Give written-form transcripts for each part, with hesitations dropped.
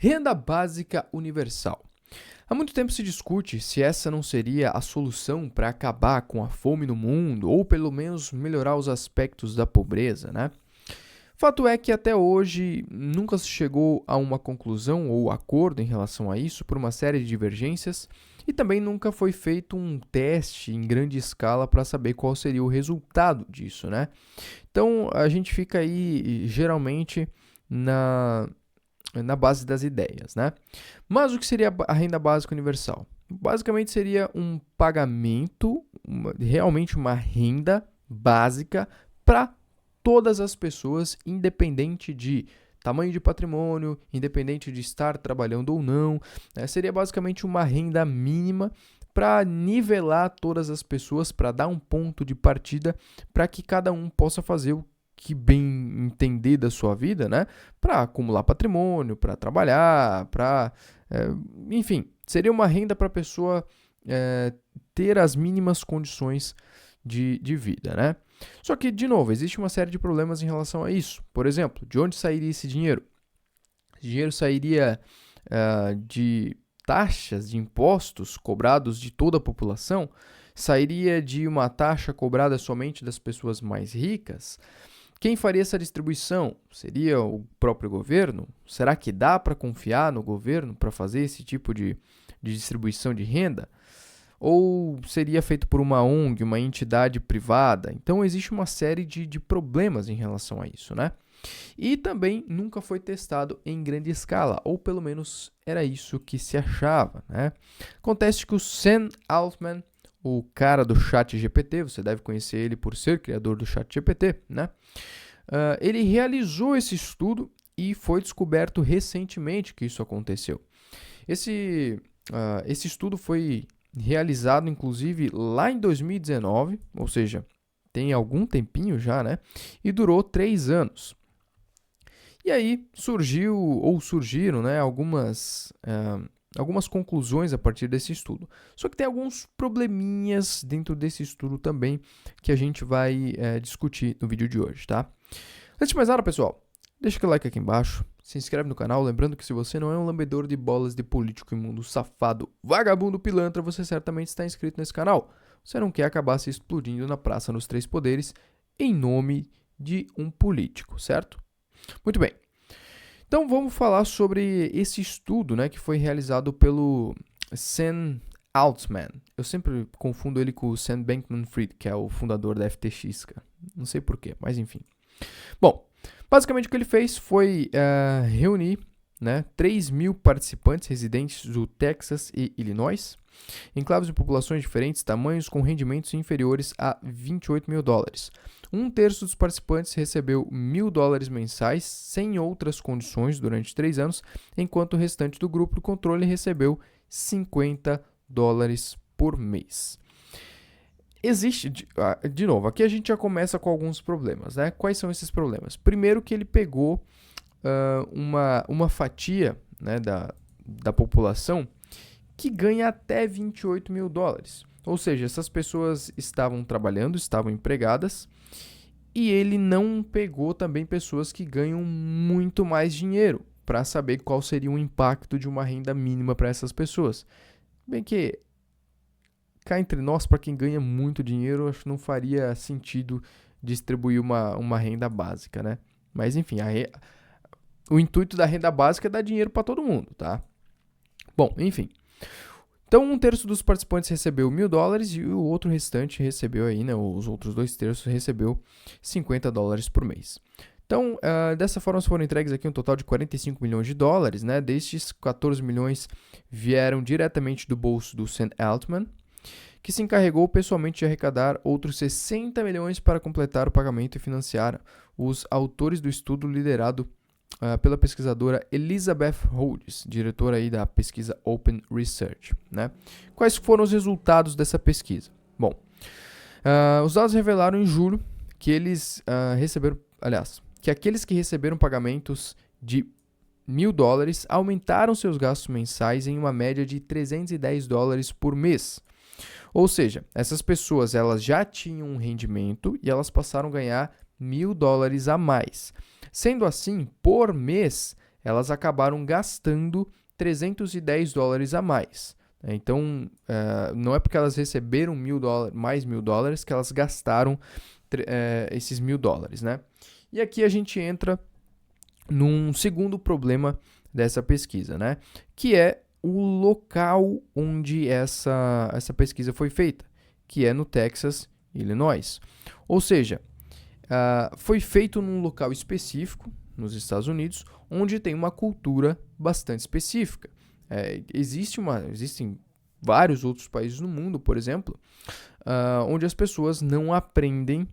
Renda básica universal. Há muito tempo se discute se essa não seria a solução para acabar com a fome no mundo ou pelo menos melhorar os aspectos da pobreza, né? Fato é que até hoje nunca se chegou a uma conclusão ou acordo em relação a isso por uma série de divergências e também nunca foi feito um teste em grande escala para saber qual seria o resultado disso, né? Então a gente fica aí geralmente na base das ideias, né? Mas o que seria a renda básica universal? Basicamente seria um pagamento, realmente uma renda básica para todas as pessoas, independente de tamanho de patrimônio, independente de estar trabalhando ou não, né? Seria basicamente uma renda mínima para nivelar todas as pessoas, para dar um ponto de partida para que cada um possa fazer o que bem entender da sua vida, né? Para acumular patrimônio, para trabalhar, enfim, seria uma renda para a pessoa ter as mínimas condições de vida, né? Só que, de novo, existe uma série de problemas em relação a isso. Por exemplo, de onde sairia esse dinheiro? Esse dinheiro sairia de taxas, de impostos cobrados de toda a população? Sairia de uma taxa cobrada somente das pessoas mais ricas? Quem faria essa distribuição? Seria o próprio governo? Será que dá para confiar no governo para fazer esse tipo de distribuição de renda? Ou seria feito por uma ONG, uma entidade privada? Então, existe uma série de problemas em relação a isso, né? E também nunca foi testado em grande escala, ou pelo menos era isso que se achava, né? Acontece que o Sam Altman, o cara do ChatGPT, você deve conhecer ele por ser criador do ChatGPT, né? Ele realizou esse estudo e foi descoberto recentemente que isso aconteceu. Esse estudo foi realizado, inclusive, lá em 2019, ou seja, tem algum tempinho já, né? E durou 3 anos. E aí surgiram, né, algumas conclusões a partir desse estudo. Só que tem alguns probleminhas dentro desse estudo também que a gente vai discutir no vídeo de hoje, tá? Antes de mais nada, pessoal, deixa aquele like aqui embaixo, se inscreve no canal, lembrando que se você não é um lambedor de bolas de político imundo, safado, vagabundo, pilantra, você certamente está inscrito nesse canal. Você não quer acabar se explodindo na Praça nos Três Poderes em nome de um político, certo? Muito bem. Então vamos falar sobre esse estudo, né, que foi realizado pelo Sam Altman. Eu sempre confundo ele com o Sam Bankman-Fried, que é o fundador da FTX, cara. Não sei porquê, mas enfim. Bom, basicamente o que ele fez foi reunir, né, 3.000 participantes residentes do Texas e Illinois, enclaves de populações de diferentes tamanhos com rendimentos inferiores a 28 mil dólares. Um terço dos participantes recebeu $1.000 mensais sem outras condições durante 3 anos, enquanto o restante do grupo do controle recebeu $50 por mês. Existe, de novo, aqui a gente já começa com alguns problemas, né? Quais são esses problemas? Primeiro que ele pegou uma fatia, né, da população que ganha até 28 mil dólares. Ou seja, essas pessoas estavam trabalhando, estavam empregadas, e ele não pegou também pessoas que ganham muito mais dinheiro para saber qual seria o impacto de uma renda mínima para essas pessoas. Bem que cá entre nós, para quem ganha muito dinheiro, acho que não faria sentido distribuir uma renda básica, né? Mas enfim, o intuito da renda básica é dar dinheiro para todo mundo, tá? Bom, enfim. Então, um terço dos participantes recebeu $1.000 e o outro restante recebeu aí, né? Os outros 2 terços recebeu $50 por mês. Então, dessa forma foram entregues aqui um total de 45 milhões de dólares, né? Destes, 14 milhões vieram diretamente do bolso do Sam Altman, que se encarregou pessoalmente de arrecadar outros 60 milhões para completar o pagamento e financiar os autores do estudo liderado pela pesquisadora Elizabeth Rhodes, diretora aí da pesquisa Open Research, né? Quais foram os resultados dessa pesquisa? Bom, os dados revelaram em julho que que aqueles que receberam pagamentos de $1.000 aumentaram seus gastos mensais em uma média de $310 por mês. Ou seja, essas pessoas elas já tinham um rendimento e elas passaram a ganhar $1.000 a mais. Sendo assim, por mês, elas acabaram gastando $310 a mais. Então, não é porque elas receberam mais $1.000 que elas gastaram esses $1.000, né? E aqui a gente entra num segundo problema dessa pesquisa, né? Que é o local onde essa pesquisa foi feita, que é no Texas, Illinois. Ou seja, foi feito num local específico, nos Estados Unidos, onde tem uma cultura bastante específica. Existem vários outros países no mundo, por exemplo, onde as pessoas não aprendem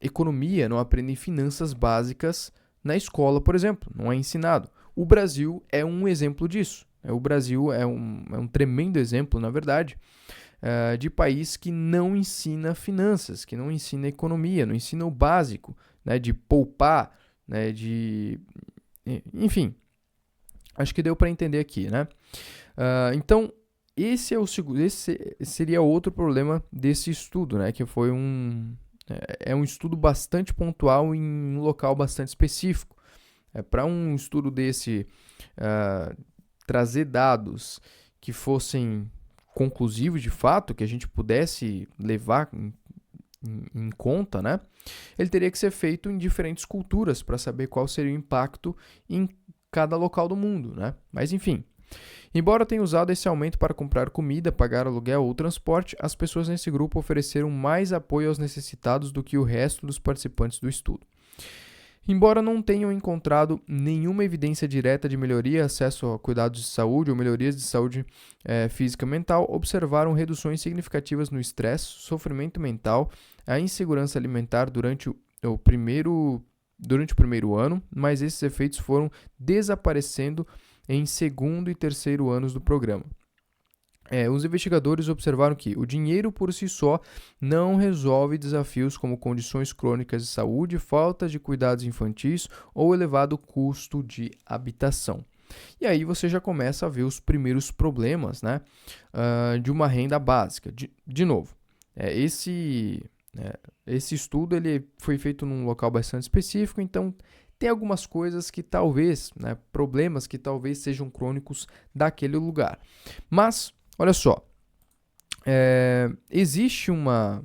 economia, não aprendem finanças básicas na escola, por exemplo, não é ensinado. O Brasil é um exemplo disso. O Brasil é um tremendo exemplo, na verdade, de país que não ensina finanças, que não ensina economia, não ensina o básico, né, de poupar, né, enfim, acho que deu para entender aqui, né? Então, esse seria outro problema desse estudo, né, que foi um estudo bastante pontual em um local bastante específico. Para um estudo desse trazer dados que fossem conclusivos de fato, que a gente pudesse levar em conta, né? Ele teria que ser feito em diferentes culturas para saber qual seria o impacto em cada local do mundo, né? Mas enfim, embora tenha usado esse aumento para comprar comida, pagar aluguel ou transporte, as pessoas nesse grupo ofereceram mais apoio aos necessitados do que o resto dos participantes do estudo. Embora não tenham encontrado nenhuma evidência direta de melhoria, acesso a cuidados de saúde ou melhorias de saúde física e mental, observaram reduções significativas no estresse, sofrimento mental, a insegurança alimentar durante o primeiro ano, mas esses efeitos foram desaparecendo em segundo e terceiro anos do programa. Os investigadores observaram que o dinheiro por si só não resolve desafios como condições crônicas de saúde, falta de cuidados infantis ou elevado custo de habitação. E aí você já começa a ver os primeiros problemas, né, de uma renda básica. De novo, esse estudo ele foi feito num local bastante específico, então tem algumas coisas que talvez, né, problemas que talvez sejam crônicos daquele lugar. Mas olha só, existe uma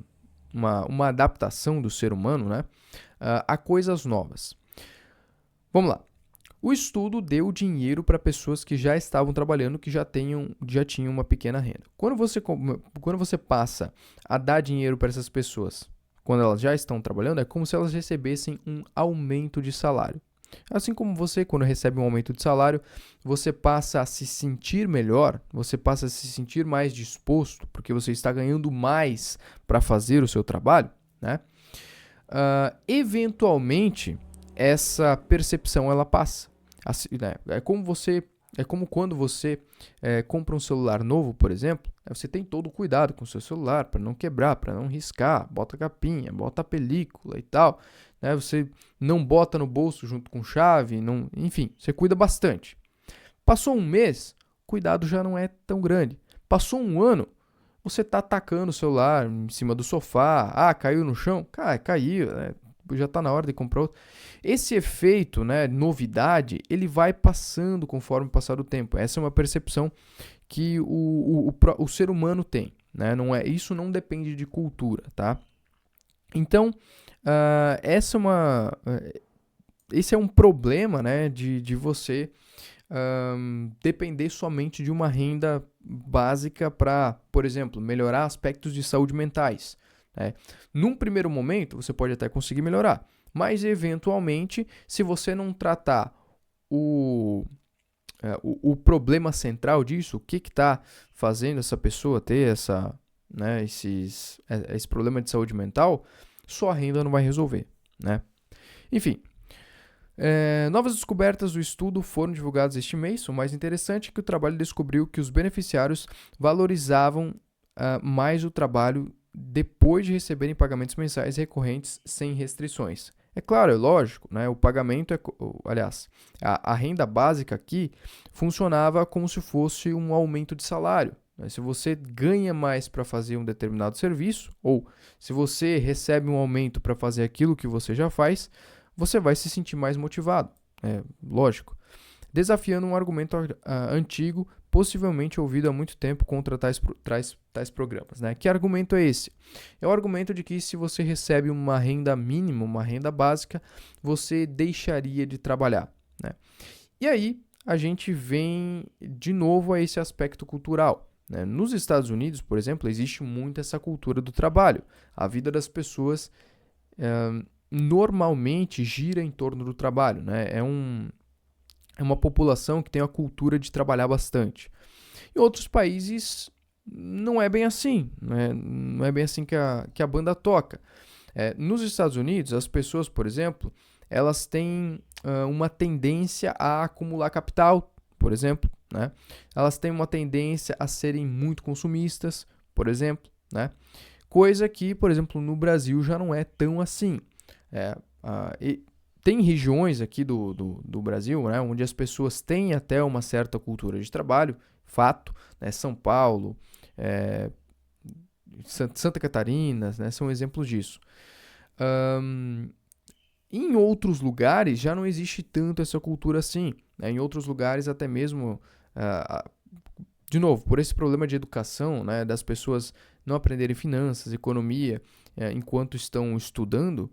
adaptação do ser humano, né, a coisas novas. Vamos lá. O estudo deu dinheiro para pessoas que já estavam trabalhando, que já tinham uma pequena renda. Quando você passa a dar dinheiro para essas pessoas, quando elas já estão trabalhando, é como se elas recebessem um aumento de salário. Assim como você, quando recebe um aumento de salário, você passa a se sentir melhor, você passa a se sentir mais disposto, porque você está ganhando mais para fazer o seu trabalho, né? Eventualmente, essa percepção ela passa. Assim, né? É como quando você compra um celular novo, por exemplo, você tem todo o cuidado com o seu celular para não quebrar, para não riscar, bota a capinha, bota a película e tal, né? Você não bota no bolso junto com chave, enfim, você cuida bastante. Passou um mês, o cuidado já não é tão grande. Passou um ano, você está atacando o celular em cima do sofá, caiu no chão, caiu, né? Já está na hora de comprar outro. Esse efeito, né, novidade, ele vai passando conforme passar o tempo. Essa é uma percepção que o ser humano tem, né? Isso não depende de cultura, tá? Então, esse é um problema, né, de você depender somente de uma renda básica para, por exemplo, melhorar aspectos de saúde mentais. Num primeiro momento, você pode até conseguir melhorar, mas eventualmente, se você não tratar o problema central disso, o que está fazendo essa pessoa ter esse problema de saúde mental, sua renda não vai resolver, né? Enfim, novas descobertas do estudo foram divulgadas este mês. O mais interessante é que o trabalho descobriu que os beneficiários valorizavam mais o trabalho depois de receberem pagamentos mensais recorrentes sem restrições. É claro, é lógico, né? O pagamento a renda básica aqui funcionava como se fosse um aumento de salário. Se você ganha mais para fazer um determinado serviço, ou se você recebe um aumento para fazer aquilo que você já faz, você vai se sentir mais motivado, lógico. desafiando um argumento antigo, possivelmente ouvido há muito tempo contra tais programas, né? Que argumento é esse? É o argumento de que se você recebe uma renda mínima, uma renda básica, você deixaria de trabalhar, né? E aí a gente vem de novo a esse aspecto cultural, né? Nos Estados Unidos, por exemplo, existe muito essa cultura do trabalho. A vida das pessoas normalmente gira em torno do trabalho, né? É uma população que tem a cultura de trabalhar bastante. Em outros países não é bem assim, né? Não é bem assim que a banda toca. Nos Estados Unidos, as pessoas, por exemplo, elas têm uma tendência a acumular capital, por exemplo, né? Elas têm uma tendência a serem muito consumistas, por exemplo, né? Coisa que, por exemplo, no Brasil já não é tão assim. Tem regiões aqui do Brasil, né, onde as pessoas têm até uma certa cultura de trabalho, fato, né, São Paulo, Santa Catarina, né, são exemplos disso. Em outros lugares já não existe tanto essa cultura assim, né, em outros lugares até mesmo, de novo, por esse problema de educação, né, das pessoas não aprenderem finanças, economia, enquanto estão estudando,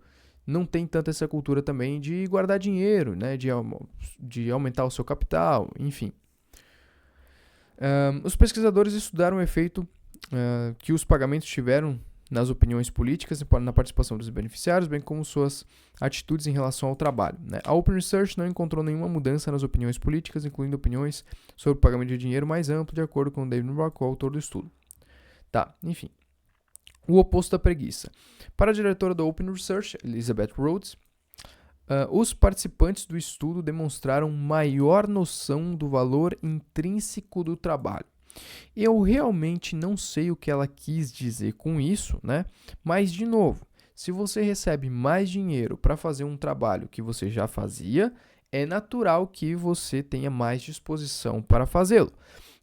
não tem tanto essa cultura também de guardar dinheiro, né, de aumentar o seu capital, enfim. Os pesquisadores estudaram o efeito que os pagamentos tiveram nas opiniões políticas e na participação dos beneficiários, bem como suas atitudes em relação ao trabalho, né? A Open Research não encontrou nenhuma mudança nas opiniões políticas, incluindo opiniões sobre o pagamento de dinheiro mais amplo, de acordo com David Mark, o autor do estudo. Tá, enfim. O oposto da preguiça. Para a diretora da Open Research, Elizabeth Rhodes, os participantes do estudo demonstraram maior noção do valor intrínseco do trabalho. Eu realmente não sei o que ela quis dizer com isso, né? Mas, de novo, se você recebe mais dinheiro para fazer um trabalho que você já fazia, é natural que você tenha mais disposição para fazê-lo.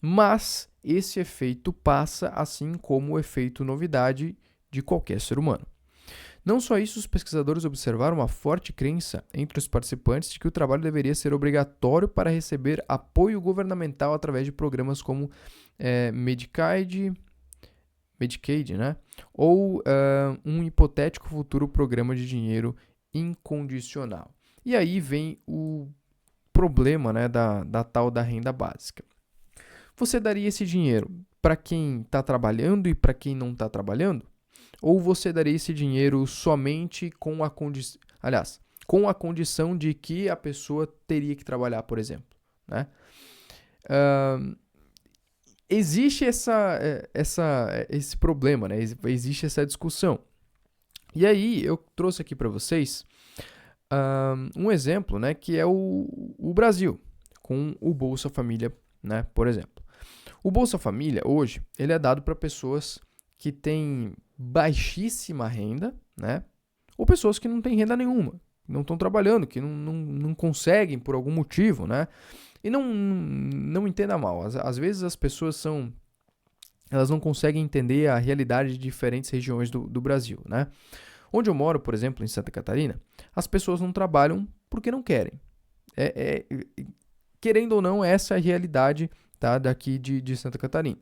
Mas esse efeito passa, assim como o efeito novidade de qualquer ser humano. Não só isso, os pesquisadores observaram uma forte crença entre os participantes de que o trabalho deveria ser obrigatório para receber apoio governamental através de programas como Medicaid, né? Ou um hipotético futuro programa de dinheiro incondicional. E aí vem o problema, né, da tal da renda básica. Você daria esse dinheiro para quem está trabalhando e para quem não está trabalhando? Ou você daria esse dinheiro somente com a condição de que a pessoa teria que trabalhar, por exemplo, né? Existe esse problema, né? Existe essa discussão. E aí eu trouxe aqui para vocês um exemplo, né, que é o Brasil, com o Bolsa Família, né, por exemplo. O Bolsa Família, hoje, ele é dado para pessoas que têm baixíssima renda, né, ou pessoas que não têm renda nenhuma, não estão trabalhando, que não conseguem por algum motivo, né, e não entenda mal, às vezes as pessoas elas não conseguem entender a realidade de diferentes regiões do Brasil, né. Onde eu moro, por exemplo, em Santa Catarina, as pessoas não trabalham porque não querem. Querendo ou não, essa é a realidade, tá, daqui de Santa Catarina.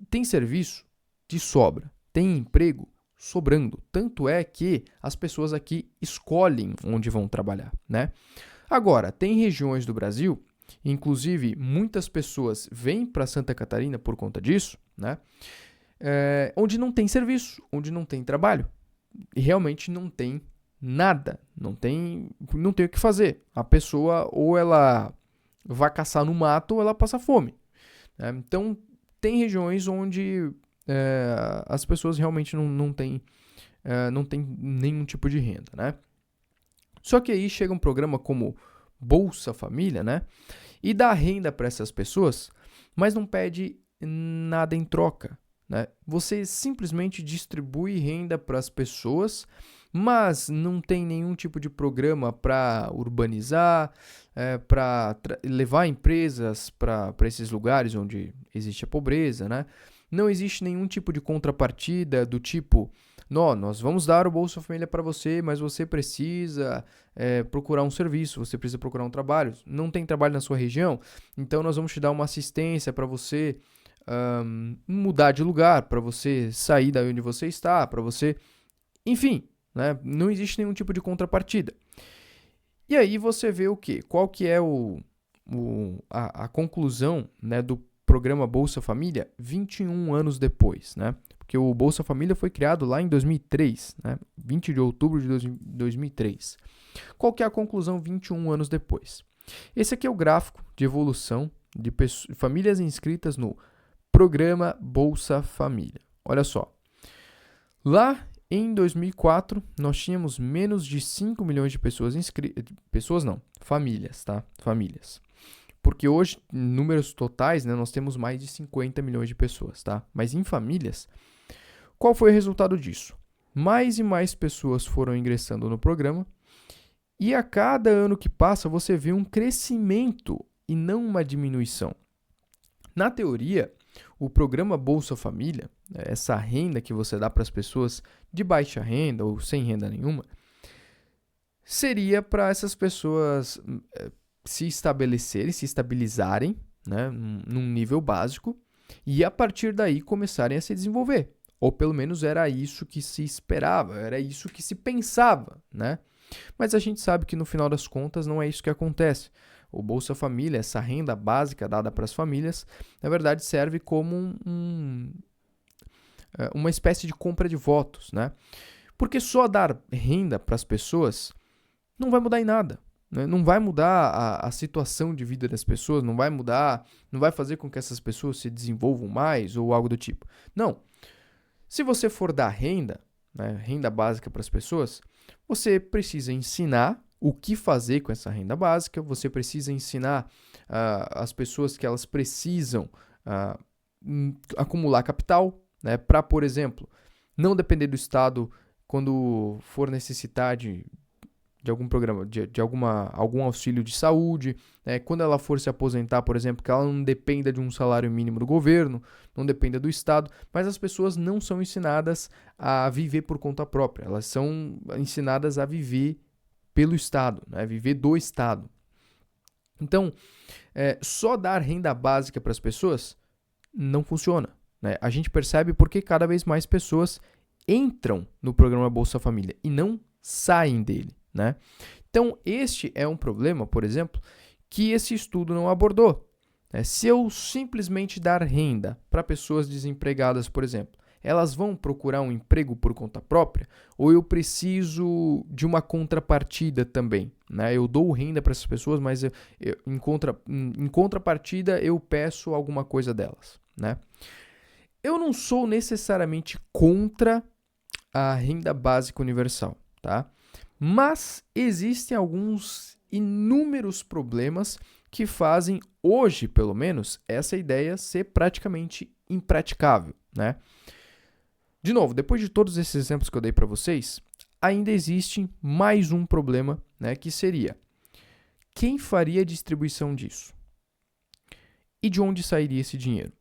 Tem serviço de sobra, tem emprego sobrando. Tanto é que as pessoas aqui escolhem onde vão trabalhar, né? Agora, tem regiões do Brasil, inclusive muitas pessoas vêm para Santa Catarina por conta disso, né? Onde não tem serviço, onde não tem trabalho. E realmente não tem nada, não tem o que fazer. A pessoa ou ela vai caçar no mato ou ela passa fome. Então, tem regiões onde as pessoas realmente não têm nenhum tipo de renda, né? Só que aí chega um programa como Bolsa Família, né? E dá renda para essas pessoas, mas não pede nada em troca, né? Você simplesmente distribui renda para as pessoas, mas não tem nenhum tipo de programa para urbanizar, para levar empresas para esses lugares onde existe a pobreza, né? Não existe nenhum tipo de contrapartida do tipo, Nós vamos dar o Bolsa Família para você, mas você precisa procurar um serviço, você precisa procurar um trabalho. Não tem trabalho na sua região? Então nós vamos te dar uma assistência para você mudar de lugar, para você sair da onde você está, para você... Enfim, né? Não existe nenhum tipo de contrapartida. E aí você vê o quê? Qual que é a conclusão, né, do programa Bolsa Família 21 anos depois, né? Porque o Bolsa Família foi criado lá em 2003, né? 20 de outubro de 2003. Qual que é a conclusão 21 anos depois? Esse aqui é o gráfico de evolução de famílias inscritas no programa Bolsa Família. Olha só. Lá em 2004, nós tínhamos menos de 5 milhões de pessoas inscritas. Pessoas não, famílias, tá? Famílias. Porque hoje, em números totais, né, nós temos mais de 50 milhões de pessoas, tá? Mas em famílias, qual foi o resultado disso? Mais e mais pessoas foram ingressando no programa e a cada ano que passa você vê um crescimento e não uma diminuição. Na teoria, o programa Bolsa Família, essa renda que você dá para as pessoas de baixa renda ou sem renda nenhuma, seria para essas pessoas se estabelecerem, se estabilizarem, né, num nível básico e a partir daí começarem a se desenvolver. Ou pelo menos era isso que se esperava, era isso que se pensava, né? Mas a gente sabe que no final das contas não é isso que acontece. O Bolsa Família, essa renda básica dada para as famílias, na verdade serve como uma espécie de compra de votos, né? Porque só dar renda para as pessoas não vai mudar em nada. Né? Não vai mudar a situação de vida das pessoas, não vai fazer com que essas pessoas se desenvolvam mais ou algo do tipo. Não. Se você for dar renda, né, renda básica para as pessoas, você precisa ensinar o que fazer com essa renda básica, você precisa ensinar as pessoas que elas precisam acumular capital, né, para, por exemplo, não depender do Estado quando for necessitar de algum programa, de algum auxílio de saúde, né? Quando ela for se aposentar, por exemplo, que ela não dependa de um salário mínimo do governo, não dependa do Estado, mas as pessoas não são ensinadas a viver por conta própria, elas são ensinadas a viver pelo Estado, né? Viver do Estado. Então, só dar renda básica para as pessoas não funciona, né? A gente percebe porque cada vez mais pessoas entram no programa Bolsa Família e não saem dele. Né? Então, este é um problema, por exemplo, que esse estudo não abordou. Né? Se eu simplesmente dar renda para pessoas desempregadas, por exemplo, elas vão procurar um emprego por conta própria? Ou eu preciso de uma contrapartida também? Né? Eu dou renda para essas pessoas, mas em contrapartida eu peço alguma coisa delas. Né? Eu não sou necessariamente contra a renda básica universal, tá? Mas existem alguns inúmeros problemas que fazem, hoje pelo menos, essa ideia ser praticamente impraticável, né? De novo, depois de todos esses exemplos que eu dei para vocês, ainda existe mais um problema, né, que seria: quem faria a distribuição disso? E de onde sairia esse dinheiro?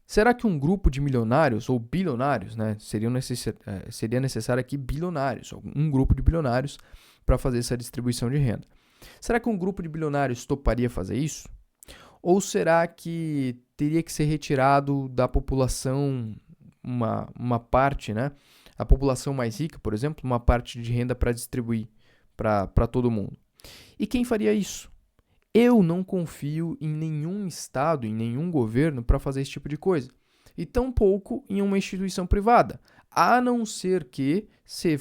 Será que um grupo de milionários ou bilionários, né, seria necessário aqui bilionários, um grupo de bilionários para fazer essa distribuição de renda? Será que um grupo de bilionários toparia fazer isso? Ou será que teria que ser retirado da população uma parte, né, a população mais rica, por exemplo, uma parte de renda para distribuir para todo mundo? E quem faria isso? Eu não confio em nenhum estado, em nenhum governo para fazer esse tipo de coisa. E tampouco em uma instituição privada. A não ser que se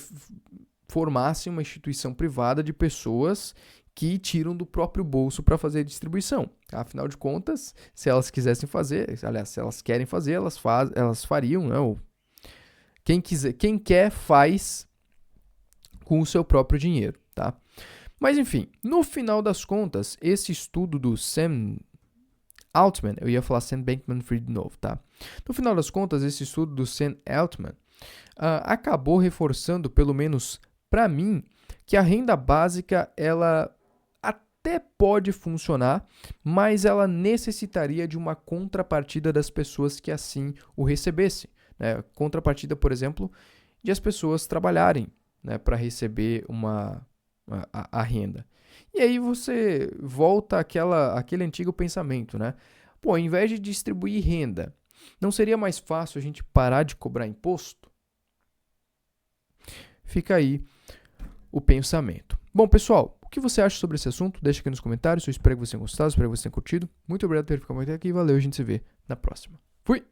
formasse uma instituição privada de pessoas que tiram do próprio bolso para fazer a distribuição. Afinal de contas, se elas quisessem fazer, aliás, se elas querem fazer, elas fariam, né? Ou quem quer faz com o seu próprio dinheiro, tá? Mas enfim, no final das contas, esse estudo do Sam Altman, eu ia falar Sam Bankman-Fried de novo, tá? No final das contas, esse estudo do Sam Altman acabou reforçando, pelo menos para mim, que a renda básica, ela até pode funcionar, mas ela necessitaria de uma contrapartida das pessoas que assim o recebessem. Né? Contrapartida, por exemplo, de as pessoas trabalharem, né, para receber a renda. E aí você volta àquele antigo pensamento, né? Pô, ao invés de distribuir renda, não seria mais fácil a gente parar de cobrar imposto? Fica aí o pensamento. Bom, pessoal, o que você acha sobre esse assunto? Deixa aqui nos comentários. Eu espero que você tenha gostado, espero que você tenha curtido. Muito obrigado por ter ficado até aqui. Valeu, a gente se vê na próxima. Fui!